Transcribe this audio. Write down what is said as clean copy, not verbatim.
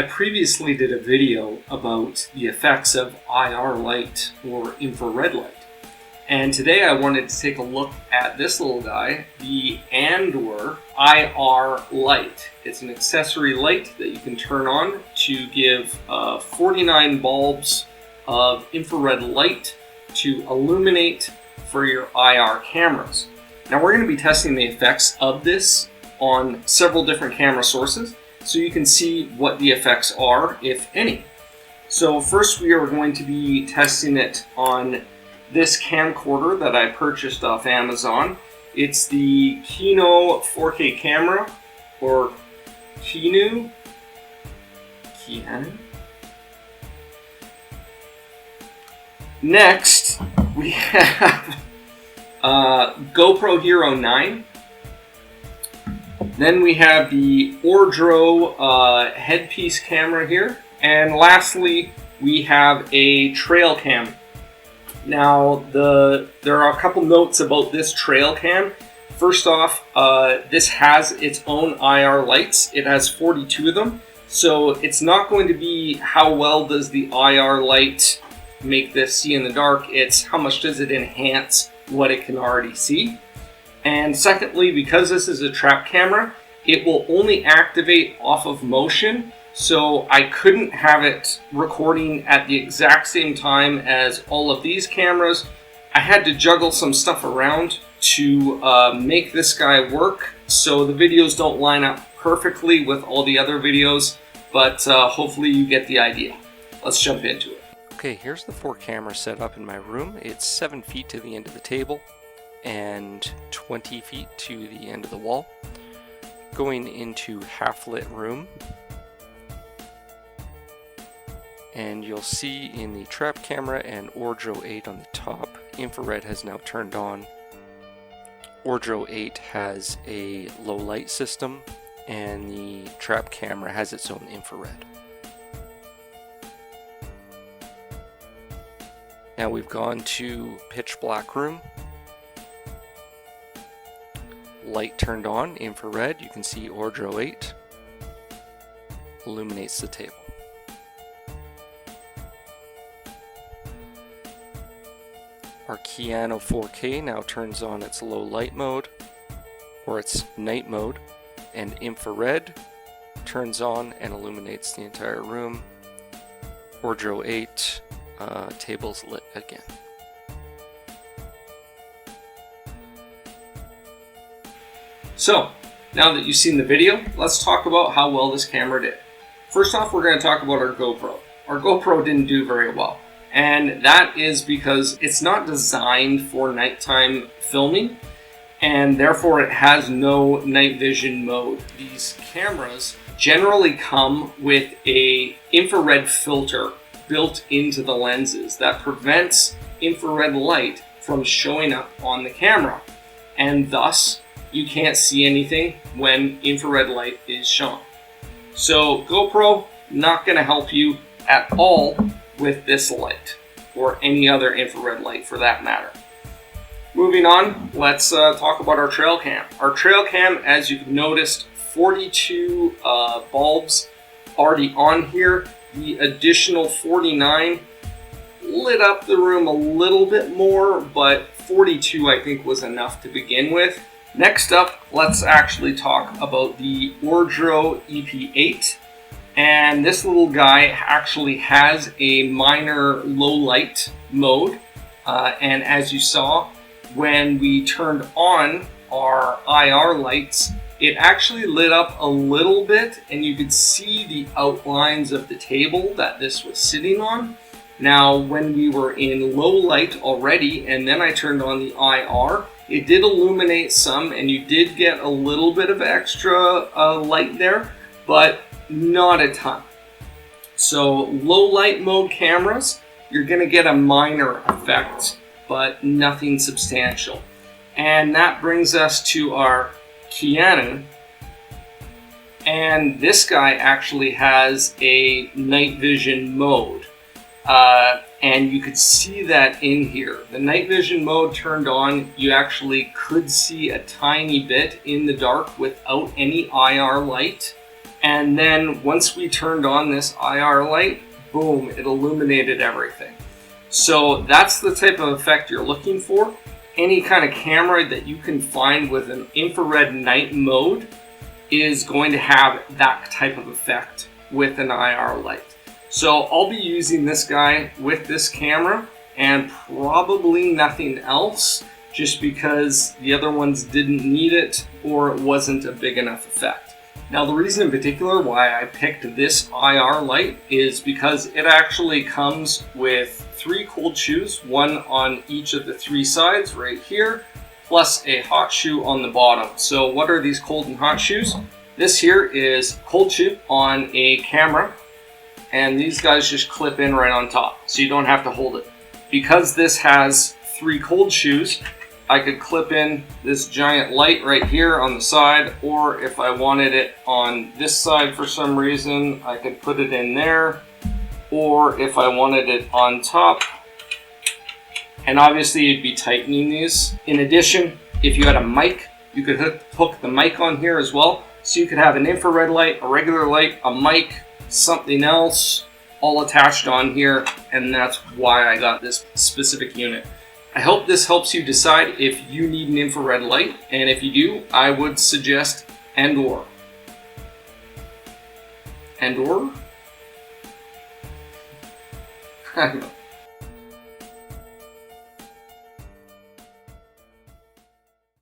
I previously did a video about the effects of IR light or infrared light. And today I wanted to take a look at this little guy, the Andoer IR light. It's an accessory light that you can turn on to give 49 bulbs of infrared light to illuminate for your IR cameras. Now we're going to be testing the effects of this on several different camera sources, so you can see what the effects are, if any. So first we are going to be testing it on this camcorder that I purchased off Amazon. It's the Kino 4K camera, or Keanu. Next we have GoPro Hero 9. Then we have the Ordro headpiece camera here. And lastly, we have a trail cam. Now, there are a couple notes about this trail cam. First off, this has its own IR lights. It has 42 of them. So it's not going to be how well does the IR light make this see in the dark. It's how much does it enhance what it can already see. And secondly, because this is a trap camera, it will only activate off of motion, so I couldn't have it recording at the exact same time as all of these cameras. I had to juggle some stuff around to make this guy work, so the videos don't line up perfectly with all the other videos, but hopefully you get the idea. Let's jump into it. Okay, here's the 4 cameras set up in my room. It's 7 feet to the end of the table and 20 feet to the end of the wall. Going into half-lit room, and you'll see in the trap camera and Ordro 8 on the top, infrared has now turned on. Ordro 8 has a low light system, and the trap camera has its own infrared. Now we've gone to pitch black room. Light turned on, infrared. You can see Ordro 8 illuminates the table. Our Keanu 4K now turns on its low light mode, or its night mode, and infrared turns on and illuminates the entire room. Ordro 8 table's lit again. So, now that you've seen the video, let's talk about how well this camera did. First off, we're going to talk about our GoPro. Our GoPro didn't do very well, and that is because it's not designed for nighttime filming, and therefore it has no night vision mode. These cameras generally come with an infrared filter built into the lenses that prevents infrared light from showing up on the camera, and thus you can't see anything when infrared light is shown. So GoPro, not going to help you at all with this light, or any other infrared light for that matter. Moving on, let's talk about our trail cam. Our trail cam, as you've noticed, 42 bulbs already on here. The additional 49 lit up the room a little bit more, but 42 I think was enough to begin with. Next up, let's actually talk about the Ordro EP8. And this little guy actually has a minor low light mode. And as you saw, when we turned on our IR lights, it actually lit up a little bit, and you could see the outlines of the table that this was sitting on. Now, when we were in low light already, and then I turned on the IR, it did illuminate some, and you did get a little bit of extra light there, but not a ton. So low light mode cameras, you're going to get a minor effect, but nothing substantial. And that brings us to our Keanu. And this guy actually has a night vision mode. And you could see that in here. The night vision mode turned on, you actually could see a tiny bit in the dark without any IR light. And then once we turned on this IR light, boom, it illuminated everything. So that's the type of effect you're looking for. Any kind of camera that you can find with an infrared night mode is going to have that type of effect with an IR light. So I'll be using this guy with this camera and probably nothing else, just because the other ones didn't need it or it wasn't a big enough effect. Now the reason in particular why I picked this IR light is because it actually comes with 3 cold shoes, one on each of the 3 sides right here, plus a hot shoe on the bottom. So what are these cold and hot shoes? This here is cold shoe on a camera, and these guys just clip in right on top, so you don't have to hold it. Because this has 3 cold shoes, I could clip in this giant light right here on the side, or if I wanted it on this side for some reason, I could put it in there, or if I wanted it on top, and obviously you'd be tightening these. In addition, if you had a mic, you could hook the mic on here as well, so you could have an infrared light, a regular light, a mic, something else, all attached on here, and that's why I got this specific unit. I hope this helps you decide if you need an infrared light, and if you do, I would suggest Andoer. Andoer? I don't know.